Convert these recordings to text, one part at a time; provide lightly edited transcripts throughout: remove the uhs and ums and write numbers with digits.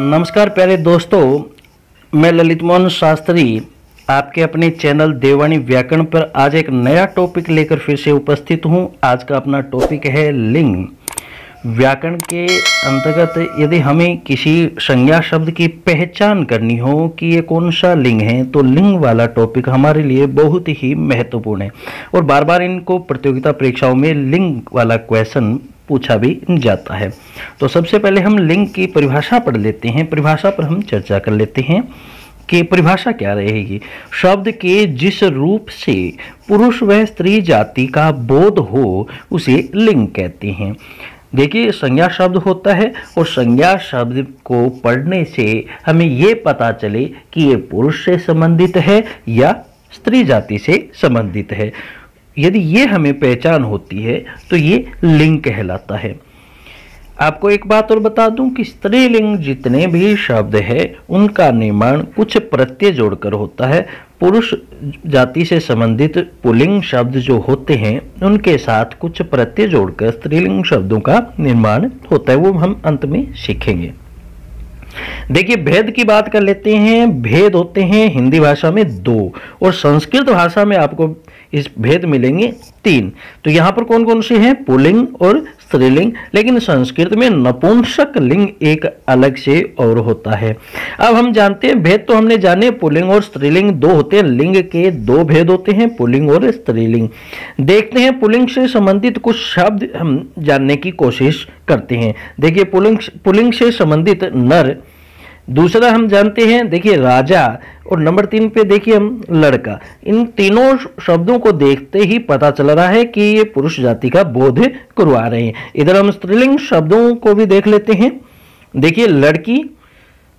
नमस्कार प्यारे दोस्तों, मैं ललित मोहन शास्त्री आपके अपने चैनल देववाणी व्याकरण पर आज एक नया टॉपिक लेकर फिर से उपस्थित हूं। आज का अपना टॉपिक है लिंग। व्याकरण के अंतर्गत यदि हमें किसी संज्ञा शब्द की पहचान करनी हो कि ये कौन सा लिंग है, तो लिंग वाला टॉपिक हमारे लिए बहुत ही महत्वपूर्ण है और बार बार इनको प्रतियोगिता परीक्षाओं में लिंग वाला क्वेश्चन पूछा भी जाता है। तो सबसे पहले हम लिंग की परिभाषा पढ़ लेते हैं। परिभाषा पर हम चर्चा कर लेते हैं कि परिभाषा क्या रहेगी। शब्द के जिस रूप से पुरुष व स्त्री जाति का बोध हो उसे लिंग कहते हैं। देखिए, संज्ञा शब्द होता है और संज्ञा शब्द को पढ़ने से हमें ये पता चले कि ये पुरुष से संबंधित है या स्त्री जाति से संबंधित है। यदि ये हमें पहचान होती है तो ये लिंग कहलाता है। आपको एक बात और बता दूं कि स्त्रीलिंग जितने भी शब्द है उनका निर्माण कुछ प्रत्यय जोड़कर होता है। पुरुष जाति से संबंधित पुल्लिंग शब्द जो होते हैं उनके साथ कुछ प्रत्यय जोड़कर स्त्रीलिंग शब्दों का निर्माण होता है, वो हम अंत में सीखेंगे। देखिए, भेद की बात कर लेते हैं। भेद होते हैं हिंदी भाषा में 2 और संस्कृत भाषा में आपको इस भेद मिलेंगे 3। तो यहाँ पर कौन कौन से हैं? पुल्लिंग और स्त्रीलिंग। लेकिन संस्कृत में नपुंसक लिंग एक अलग से और होता है। अब हम जानते हैं भेद तो हमने जाने, पुल्लिंग और स्त्रीलिंग 2 होते हैं। लिंग के 2 भेद होते हैं, पुल्लिंग और स्त्रीलिंग। देखते हैं पुल्लिंग से संबंधित कुछ शब्द हम जानने की कोशिश करते हैं। देखिए, पुल्लिंग से संबंधित नर, दूसरा हम जानते हैं देखिए राजा, और नंबर 3 पे देखिए हम लड़का। इन तीनों शब्दों को देखते ही पता चल रहा है कि ये पुरुष जाति का बोध करवा रहे हैं। इधर हम स्त्रीलिंग शब्दों को भी देख लेते हैं। देखिए लड़की,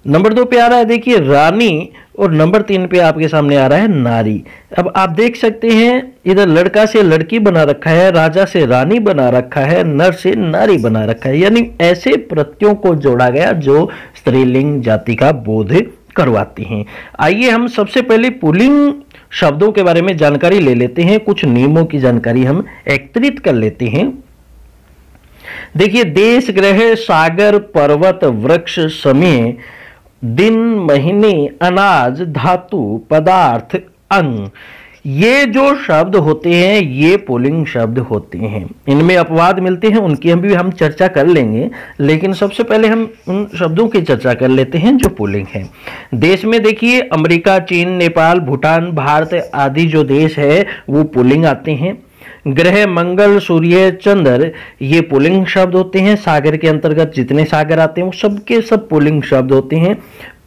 नंबर 2 पे आ रहा है देखिए रानी, और नंबर 3 पे आपके सामने आ रहा है नारी। अब आप देख सकते हैं इधर लड़का से लड़की बना रखा है, राजा से रानी बना रखा है, नर से नारी बना रखा है। यानी ऐसे प्रत्ययों को जोड़ा गया जो स्त्रीलिंग जाति का बोध करवाते हैं। आइए हम सबसे पहले पुल्लिंग शब्दों के बारे में जानकारी ले लेते हैं। कुछ नियमों की जानकारी हम एकत्रित कर लेते हैं। देखिए, देश, ग्रह, सागर, पर्वत, वृक्ष, समय, दिन, महीने, अनाज, धातु, पदार्थ, अंग, ये जो शब्द होते हैं ये पुल्लिंग शब्द होते हैं। इनमें अपवाद मिलते हैं, उनकी हम चर्चा कर लेंगे, लेकिन सबसे पहले हम उन शब्दों की चर्चा कर लेते हैं जो पुल्लिंग है। देश में देखिए अमेरिका, चीन, नेपाल, भूटान, भारत आदि जो देश है वो पुल्लिंग आते हैं। ग्रह, मंगल, सूर्य, चंद्र, ये पुल्लिंग शब्द होते हैं। सागर के अंतर्गत जितने सागर आते हैं वो सबके सब पुल्लिंग शब्द होते हैं।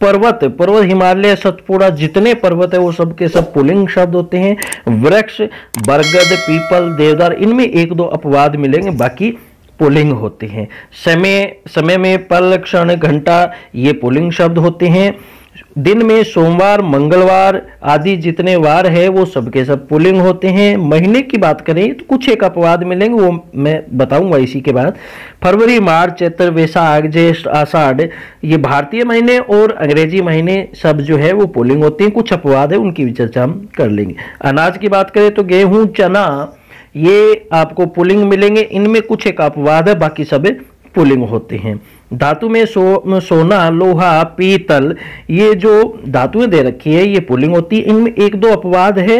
पर्वत, हिमालय, सतपुड़ा, जितने पर्वत है वो सबके सब पुल्लिंग शब्द होते हैं। वृक्ष, बरगद, पीपल, देवदार, इनमें 1-2 अपवाद मिलेंगे, बाकी पुल्लिंग होते हैं। समय में पल, क्षण, घंटा, ये पुल्लिंग शब्द होते हैं। दिन में सोमवार, मंगलवार आदि जितने वार है वो सबके सब पुल्लिंग होते हैं। महीने की बात करें तो कुछ एक अपवाद मिलेंगे, वो मैं बताऊंगा इसी के बाद। फरवरी, मार्च, चैत्र, वैशाख, ज्येष्ठ, आषाढ़, ये भारतीय महीने और अंग्रेजी महीने सब जो है वो पुल्लिंग होते हैं। कुछ अपवाद है, उनकी भी चर्चा हम कर लेंगे। अनाज की बात करें तो गेहूं, चना, ये आपको पुल्लिंग मिलेंगे। इनमें कुछ एक अपवाद है, बाकी सब पुल्लिंग होते हैं। धातु में सोना, लोहा, पीतल, ये जो धातुएं दे रखी है ये पुल्लिंग होती है। इनमें 1-2 अपवाद है,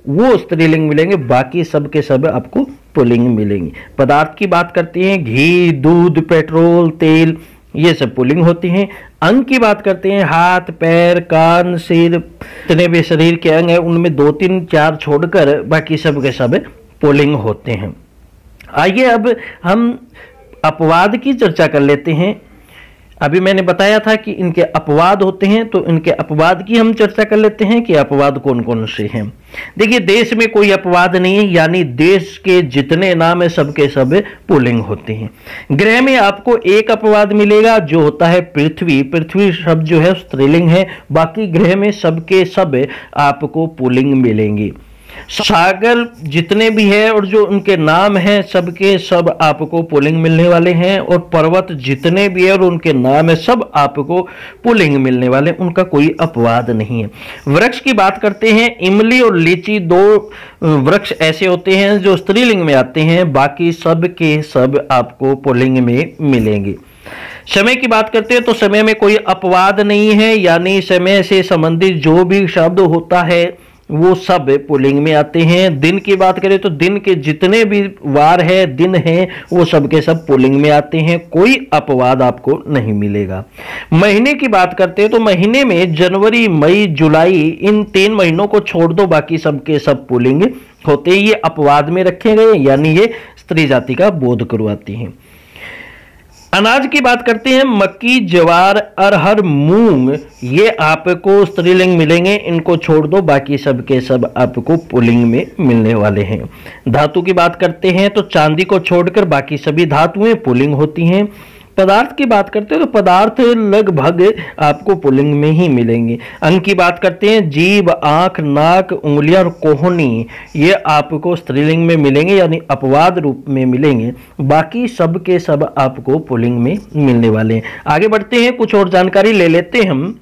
वो स्त्रीलिंग मिलेंगे, बाकी सब के सब आपको पुल्लिंग मिलेंगे। पदार्थ की बात करते हैं, घी, दूध, पेट्रोल, तेल, ये सब पुल्लिंग होती हैं। अंग की बात करते हैं, हाथ, पैर, कान, सिर, जितने भी शरीर के अंग हैं उनमें 2, 3, 4 छोड़कर बाकी सब के सब पुल्लिंग होते हैं। आइए अब हम अपवाद की चर्चा कर लेते हैं। अभी मैंने बताया था कि इनके अपवाद होते हैं, तो इनके अपवाद की हम चर्चा कर लेते हैं कि अपवाद कौन कौन से हैं। देखिए, देश में कोई अपवाद नहीं है, यानी देश के जितने नाम है सबके सब पुल्लिंग होते हैं। ग्रह में आपको एक अपवाद मिलेगा जो होता है पृथ्वी। पृथ्वी शब्द जो है स्त्रीलिंग है, बाकी ग्रह में सबके सब आपको पुल्लिंग मिलेंगे। सागर जितने भी है और जो उनके नाम हैं सबके सब आपको पुल्लिंग मिलने वाले हैं, और पर्वत जितने भी है और उनके नाम है सब आपको पुल्लिंग मिलने वाले, उनका कोई अपवाद नहीं है। वृक्ष की बात करते हैं, इमली और लीची 2 वृक्ष ऐसे होते हैं जो स्त्रीलिंग में आते हैं, बाकी सब के सब आपको पुल्लिंग में मिलेंगे। समय की बात करते हैं तो समय में कोई अपवाद नहीं है, यानी समय से संबंधित जो भी शब्द होता है वो सब पुल्लिंग में आते हैं। दिन की बात करें तो दिन के जितने भी वार है, दिन है, वो सब के सब पुल्लिंग में आते हैं, कोई अपवाद आपको नहीं मिलेगा। महीने की बात करते हैं तो महीने में जनवरी, मई, जुलाई, इन 3 महीनों को छोड़ दो, बाकी सब के सब पुल्लिंग होते हैं। ये अपवाद में रखे गए, यानी ये स्त्री जाति का बोध करवाती हैं। अनाज की बात करते हैं, मक्की, ज्वार, अरहर, मूंग, ये आपको स्त्रीलिंग मिलेंगे, इनको छोड़ दो, बाकी सब के सब आपको पुल्लिंग में मिलने वाले हैं। धातु की बात करते हैं तो चांदी को छोड़कर बाकी सभी धातुएं पुल्लिंग होती हैं। पदार्थ की बात करते हैं तो पदार्थ लगभग आपको पुल्लिंग में ही मिलेंगे। अंग की बात करते हैं, जीभ, आंख, नाक, उंगलियां और कोहनी, ये आपको स्त्रीलिंग में मिलेंगे, यानी अपवाद रूप में मिलेंगे, बाकी सब के सब आपको पुल्लिंग में मिलने वाले हैं। आगे बढ़ते हैं, कुछ और जानकारी ले लेते हैं हम।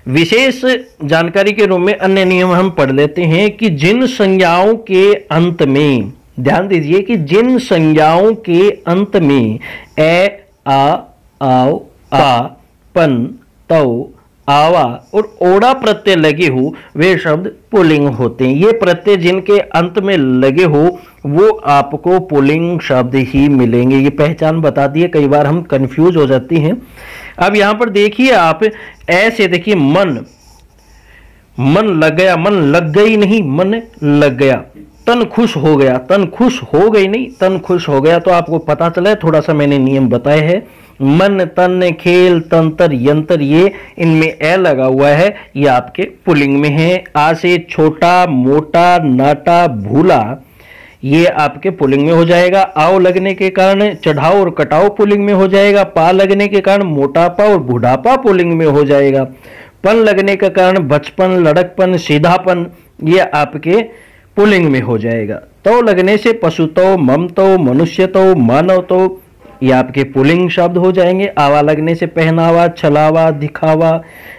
विशेष जानकारी के रूप में अन्य नियम हम पढ़ लेते हैं कि जिन संज्ञाओं के अंत में, ध्यान दीजिए कि जिन संज्ञाओं के अंत में ए, आ, आओ, आ, पन, तौ, आवा और ओड़ा प्रत्यय लगे हो वे शब्द पुल्लिंग होते हैं। ये प्रत्यय जिनके अंत में लगे हो वो आपको पुल्लिंग शब्द ही मिलेंगे। ये पहचान बता दिए, कई बार हम कंफ्यूज हो जाती हैं। अब यहां पर देखिए आप, ऐसे देखिए, मन, मन लग गया, मन लग गई नहीं, मन लग गया। तन खुश हो गया, तन खुश हो गई नहीं, तन खुश हो गया। तो आपको पता चला है, थोड़ा सा मैंने नियम बताए हैं। मन, तन, खेल, तंत्र, यंत्र, ये इनमें ए लगा हुआ है, ये आपके पुल्लिंग में है। आ से छोटा, मोटा, नाटा, भूला, ये आपके पुल्लिंग में हो जाएगा। आओ लगने के कारण चढ़ाओ और कटाओ पुल्लिंग में हो जाएगा। पा लगने के कारण मोटापा और बुढ़ापा पुल्लिंग में हो जाएगा। पन लगने के कारण बचपन, लड़कपन, सीधापन, ये आपके पुल्लिंग में हो जाएगा। तो लगने से पशुतो, ममतो, मनुष्यतो, मानवतो, ये आपके पुल्लिंग शब्द हो जाएंगे। आवा लगने से पहनावा, छलावा, दिखावा,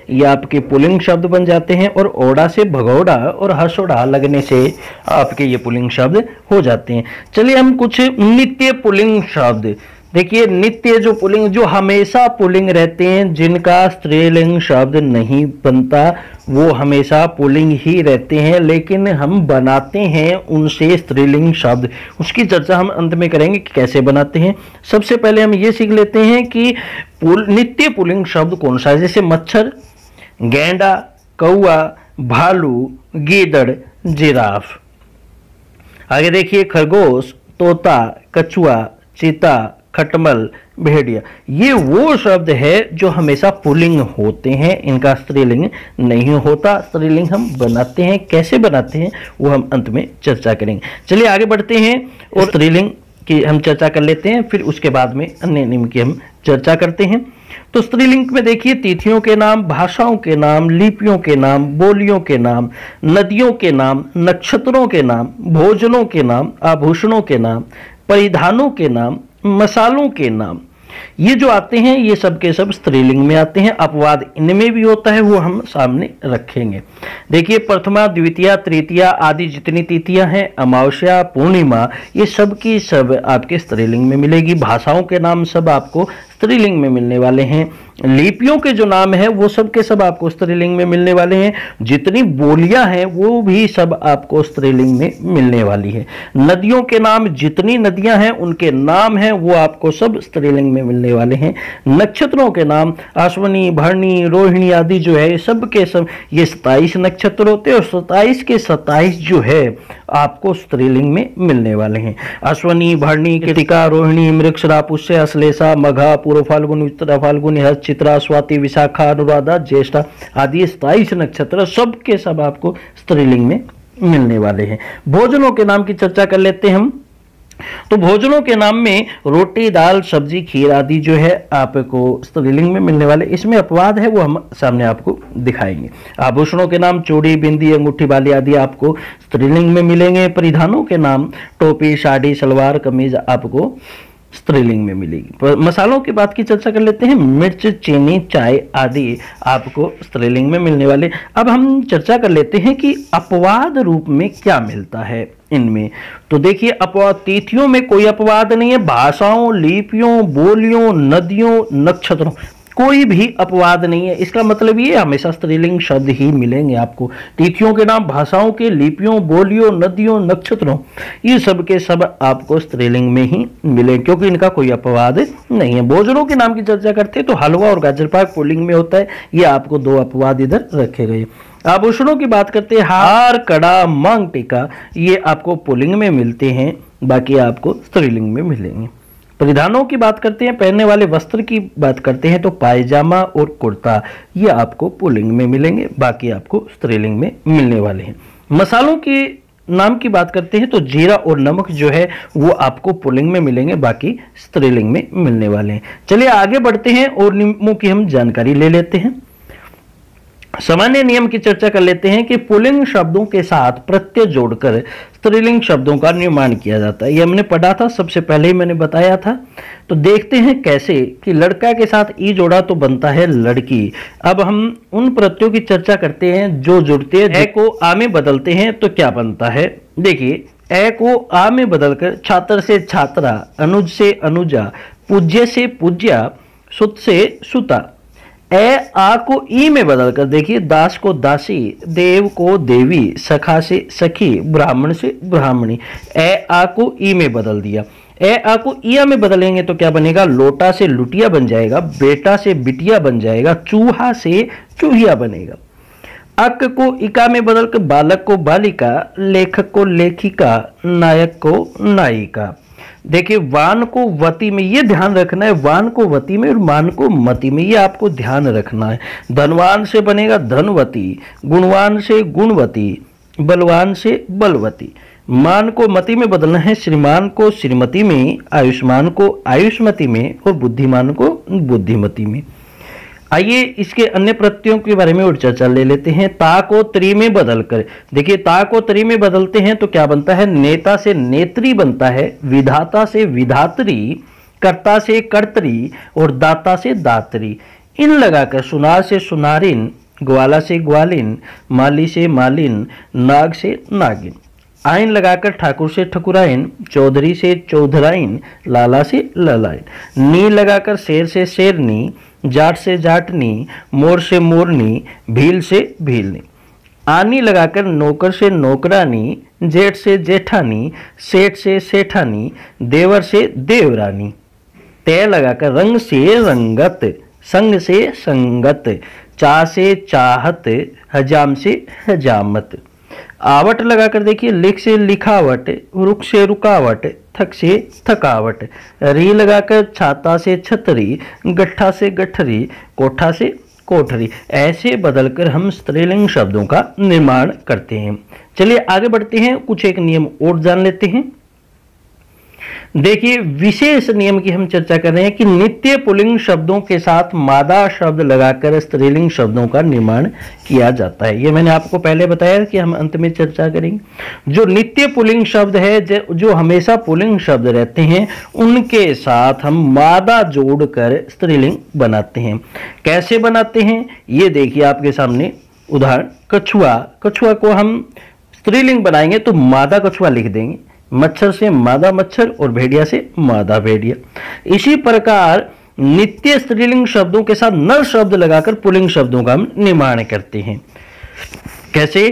ये आपके पुल्लिंग शब्द बन जाते हैं। और ओड़ा से भगौड़ा और हसोड़ा लगने से आपके ये पुल्लिंग शब्द हो जाते हैं। चलिए हम कुछ नित्य पुल्लिंग शब्द देखिए। नित्य जो पुल्लिंग, जो हमेशा पुल्लिंग रहते हैं, जिनका स्त्रीलिंग शब्द नहीं बनता, वो हमेशा पुल्लिंग ही रहते हैं, लेकिन हम बनाते हैं उनसे स्त्रीलिंग शब्द। उसकी चर्चा हम अंत में करेंगे कि कैसे बनाते हैं। सबसे पहले हम ये सीख लेते हैं कि नित्य पुल्लिंग शब्द कौन सा है। जैसे मच्छर, गेंडा, कौआ, भालू, गीदड़, जिराफ। आगे देखिए, खरगोश, तोता, कछुआ, चीता, खटमल, भेड़िया, ये वो शब्द है जो हमेशा पुल्लिंग होते हैं, इनका स्त्रीलिंग नहीं होता। स्त्रीलिंग हम बनाते हैं, कैसे बनाते हैं वो हम अंत में चर्चा करेंगे। चलिए आगे बढ़ते हैं और स्त्रीलिंग की हम चर्चा कर लेते हैं, फिर उसके बाद में अन्य नियम की हम चर्चा करते हैं। तो स्त्रीलिंग में देखिए, तिथियों के नाम, भाषाओं के नाम, लिपियों के नाम, बोलियों के नाम, नदियों के नाम, नक्षत्रों के नाम, भोजनों के नाम, आभूषणों के नाम, परिधानों के नाम, मसालों के नाम, ये जो आते हैं ये सब के सब स्त्रीलिंग में आते हैं। अपवाद इनमें भी होता है, वो हम सामने रखेंगे। देखिए, प्रथमा, द्वितीया, तृतीया आदि जितनी तिथियां हैं, अमावस्या, पूर्णिमा, ये सब की सब आपके स्त्रीलिंग में मिलेगी। भाषाओं के नाम सब आपको स्त्रीलिंग में मिलने वाले हैं। लिपियों के जो नाम है वो सब के सब आपको स्त्रीलिंग में मिलने वाले हैं। जितनी बोलियां हैं वो भी सब आपको स्त्रीलिंग में मिलने वाली है। नदियों के नाम, जितनी नदियां हैं उनके नाम हैं वो आपको सब स्त्रीलिंग में मिलने वाले हैं। नक्षत्रों के नाम, अश्विनी, भरणी, रोहिणी आदि जो है सब के सब, ये 27 नक्षत्र होते हैं और 27 के 27 जो है आपको स्त्रीलिंग में मिलने वाले हैं। अश्विनी, भरणी, कृतिका, रोहिणी, मृगशिरा, पुष्य, अश्लेषा, मघा, पूर्व फाल्गुन, उत्तरा फाल्गुन, चित्रा, स्वाति, विशाखा, अनुराधा, ज्येष्ठा आदि 27 नक्षत्र सब के सब आपको स्त्रीलिंग में मिलने वाले हैं। भोजनों के नाम की चर्चा कर लेते हैं हम। तो भोजनों के नाम में रोटी, दाल, सब्जी, खीर आदि जो है आपको स्त्रीलिंग में मिलने वाले। इसमें अपवाद है वो हम सामने आपको दिखाएंगे। आभूषणों के नाम, चूड़ी, बिंदी, अंगूठी, बाली आदि आपको स्त्रीलिंग में मिलेंगे। परिधानों के नाम, टोपी, साड़ी, सलवार, कमीज आपको स्त्रीलिंग में मिलेगी। मसालों की बात की चर्चा कर लेते हैं। मिर्च, चीनी, चाय आदि आपको स्त्रीलिंग में मिलने वाले। अब हम चर्चा कर लेते हैं कि अपवाद रूप में क्या मिलता है इनमें। तो देखिए, अपवाद तिथियों में कोई अपवाद नहीं है। भाषाओं, लिपियों, बोलियों, नदियों, नक्षत्रों, कोई भी अपवाद नहीं है। इसका मतलब ये हमेशा स्त्रीलिंग शब्द ही मिलेंगे आपको। तिथियों के नाम, भाषाओं के, लिपियों, बोलियों, नदियों, नक्षत्रों, ये सब के सब आपको स्त्रीलिंग में ही मिलेंगे, क्योंकि इनका कोई अपवाद नहीं है। भोजनों के नाम की चर्चा करते हैं तो हलवा और गाजर पाक पुल्लिंग में होता है। ये आपको दो अपवाद इधर रखे गए। आभूषणों की बात करते हैं, हार, कड़ा, मांग टीका, ये आपको पुल्लिंग में मिलते हैं, बाकी आपको स्त्रीलिंग में मिलेंगे। परिधानों की बात करते हैं, पहनने वाले वस्त्र की बात करते हैं तो पायजामा और कुर्ता, ये आपको पुल्लिंग में मिलेंगे, बाकी आपको स्त्रीलिंग में मिलने वाले हैं। मसालों के नाम की बात करते हैं तो जीरा और नमक जो है वो आपको पुल्लिंग में मिलेंगे, बाकी स्त्रीलिंग में मिलने वाले हैं। चलिए आगे बढ़ते हैं और नियमों की हम जानकारी ले लेते हैं। सामान्य नियम की चर्चा कर लेते हैं कि पुल्लिंग शब्दों के साथ प्रत्यय जोड़कर स्त्रीलिंग शब्दों का निर्माण किया जाता है। ये हमने पढ़ा था, सबसे पहले ही मैंने बताया था। तो देखते हैं कैसे कि लड़का के साथ ई जोड़ा तो बनता है लड़की। अब हम उन प्रत्ययों की चर्चा करते हैं जो जुड़ते हैं। ए को आ में बदलते हैं तो क्या बनता है। देखिए, ए को आ में बदलकर छात्र से छात्रा, अनुज से अनुजा, पूज्य से पूज्या, सुत से सुता। ए आ को ई में बदलकर देखिए, दास को दासी, देव को देवी, सखा से सखी, ब्राह्मण से ब्राह्मणी। ए आ को ई में बदल दिया। ए आ को इया में बदलेंगे तो क्या बनेगा, लोटा से लुटिया बन जाएगा, बेटा से बिटिया बन जाएगा, चूहा से चूहिया बनेगा। अक को इका में बदलकर बालक को बालिका, लेखक को लेखिका, नायक को नायिका। देखिए, वान को वती में, ये ध्यान रखना है, वान को वती में और मान को मति में, ये आपको ध्यान रखना है। धनवान से बनेगा धनवती, गुणवान से गुणवती, बलवान से बलवती। मान को मति में बदलना है, श्रीमान को श्रीमती में, आयुष्मान को आयुष्मती में और बुद्धिमान को बुद्धिमती में। आइए इसके अन्य प्रत्ययों के बारे में और चर्चा ले लेते हैं। ता को त्री में बदलकर देखिए, ता को त्री में बदलते हैं तो क्या बनता है, नेता से नेत्री बनता है, विधाता से विधात्री, कर्ता से कर्तरी और दाता से दात्री। इन लगाकर सुनार से सुनारिन, ग्वाला से ग्वालिन, माली से मालिन, नाग से नागिन। आइन लगाकर ठाकुर से ठकुराइन, चौधरी से चौधराइन, लाला से ललाइन। नी लगाकर शेर से शेरनी, जाट से जाटनी, मोर से मोरनी, भील से भीलनी। आनी लगाकर नौकर से नौकरानी, जेठ से जेठानी, सेठ से सेठानी, देवर से देवरानी। तय लगाकर रंग से रंगत, संग से संगत, चा से चाहत, हजाम से हजामत। आवट लगाकर देखिए, लिख से लिखावट, रुक से रुकावट, थक से थकावट। री लगाकर छाता से छतरी, गट्ठा से गठरी, कोठा से कोठरी। ऐसे बदलकर हम स्त्रीलिंग शब्दों का निर्माण करते हैं। चलिए आगे बढ़ते हैं, कुछ एक नियम और जान लेते हैं। देखिए, विशेष नियम की हम चर्चा कर रहे हैं कि नित्य पुल्लिंग शब्दों के साथ मादा शब्द लगाकर स्त्रीलिंग शब्दों का निर्माण किया जाता है। ये मैंने आपको पहले बताया कि हम अंत में चर्चा करेंगे। जो नित्य पुल्लिंग शब्द है, जो हमेशा पुल्लिंग शब्द रहते हैं, उनके साथ हम मादा जोड़कर स्त्रीलिंग बनाते हैं। कैसे बनाते हैं ये देखिए आपके सामने उदाहरण। कछुआ, कछुआ को हम स्त्रीलिंग बनाएंगे तो मादा कछुआ लिख देंगे। मच्छर से मादा मच्छर और भेड़िया से मादा भेड़िया। इसी प्रकार नित्य स्त्रीलिंग शब्दों के साथ नर शब्द लगाकर पुल्लिंग शब्दों का हम निर्माण करते हैं। कैसे,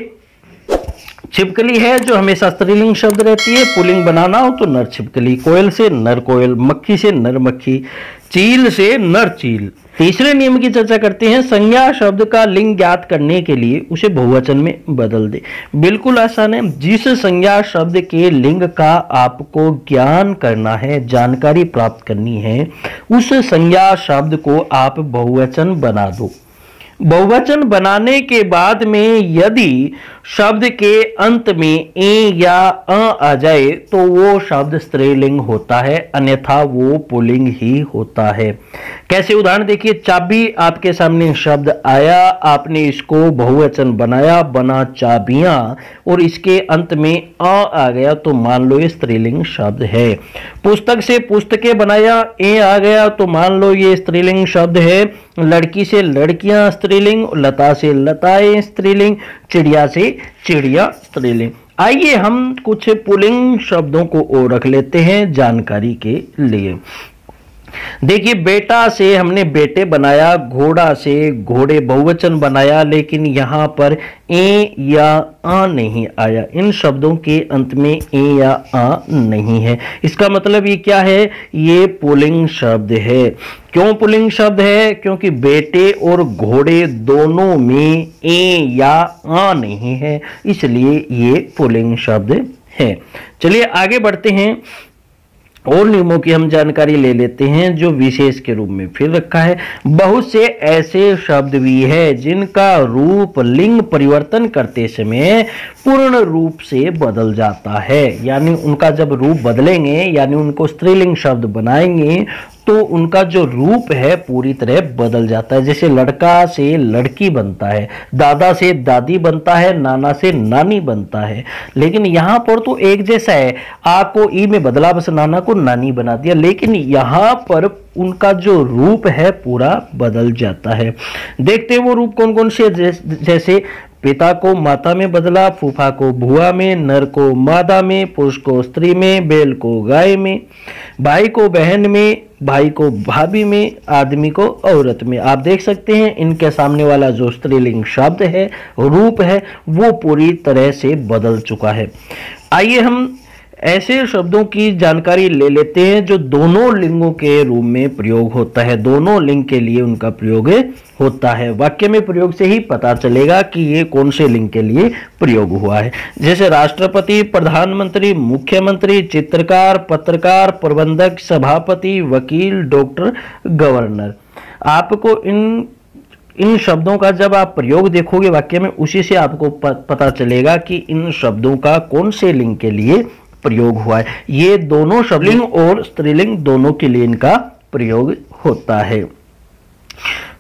छिपकली है जो हमेशा स्त्रीलिंग शब्द रहती है, पुल्लिंग बनाना हो तो नर छिपकली। कोयल से नर कोयल, मक्खी से नर मक्खी, चील से नर चील। तीसरे नियम की चर्चा करते हैं। संज्ञा शब्द का लिंग ज्ञात करने के लिए उसे बहुवचन में बदल दे। बिल्कुल आसान है। जिस संज्ञा शब्द के लिंग का आपको ज्ञान करना है, जानकारी प्राप्त करनी है, उस संज्ञा शब्द को आप बहुवचन बना दो। बहुवचन बनाने के बाद में यदि शब्द के अंत में ए या अ आ जाए तो वो शब्द स्त्रीलिंग होता है, अन्यथा वो पुल्लिंग ही होता है। कैसे? उदाहरण देखिए, चाबी आपके सामने शब्द आया, आपने इसको बहुवचन बनाया, बना चाबियां, और इसके अंत में आ गया तो मान लो ये स्त्रीलिंग शब्द है। पुस्तक से पुस्तकें बनाया, ए आ गया तो मान लो ये स्त्रीलिंग शब्द है। लड़की से लड़कियां स्त्रीलिंग, लता से लताएं स्त्रीलिंग, चिड़िया से चिड़िया स्त्रीलिंग। आइए हम कुछ पुल्लिंग शब्दों को और रख लेते हैं जानकारी के लिए। देखिए, बेटा से हमने बेटे बनाया, घोड़ा से घोड़े बहुवचन बनाया, लेकिन यहां पर ए या आ नहीं आया। इन शब्दों के अंत में ए या आ नहीं है। इसका मतलब ये क्या है? ये पुल्लिंग शब्द है। क्यों पुल्लिंग शब्द है? क्योंकि बेटे और घोड़े दोनों में ए या आ नहीं है, इसलिए ये पुल्लिंग शब्द है। चलिए आगे बढ़ते हैं और नियमों की हम जानकारी ले लेते हैं जो विशेष के रूप में फिर रखा है। बहुत से ऐसे शब्द भी है जिनका रूप लिंग परिवर्तन करते समय पूर्ण रूप से बदल जाता है, यानी उनका जब रूप बदलेंगे, यानी उनको स्त्रीलिंग शब्द बनाएंगे तो उनका जो रूप है पूरी तरह बदल जाता है। जैसे लड़का से लड़की बनता है, दादा से दादी बनता है, नाना से नानी बनता है, लेकिन यहां पर तो एक जैसा है। आ को ई में बदला, बस नाना को नानी बना दिया, लेकिन यहां पर उनका जो रूप है पूरा बदल जाता है। देखते हैं वो रूप कौन कौन से। जैसे पिता को माता में बदला, फूफा को भुआ में, नर को मादा में, पुरुष को स्त्री में, बैल को गाय में, भाई को बहन में, भाई को भाभी में, आदमी को औरत में। आप देख सकते हैं इनके सामने वाला जो स्त्रीलिंग शब्द है, रूप है, वो पूरी तरह से बदल चुका है। आइए हम ऐसे शब्दों की जानकारी ले लेते हैं जो दोनों लिंगों के रूप में प्रयोग होता है, दोनों लिंग के लिए उनका प्रयोग होता है। वाक्य में प्रयोग से ही पता चलेगा कि ये कौन से लिंग के लिए प्रयोग हुआ है। जैसे राष्ट्रपति, प्रधानमंत्री, मुख्यमंत्री, चित्रकार, पत्रकार, प्रबंधक, सभापति, वकील, डॉक्टर, गवर्नर। आपको इन शब्दों का जब आप प्रयोग देखोगे वाक्य में, उसी से आपको पता चलेगा कि इन शब्दों का कौन से लिंग के लिए प्रयोग हुआ है। ये दोनों शब्द लिंग और स्त्रीलिंग दोनों के लिए इनका प्रयोग होता है।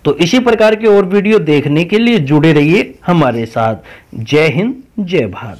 तो इसी प्रकार के और वीडियो देखने के लिए जुड़े रहिए हमारे साथ। जय हिंद, जय भारत।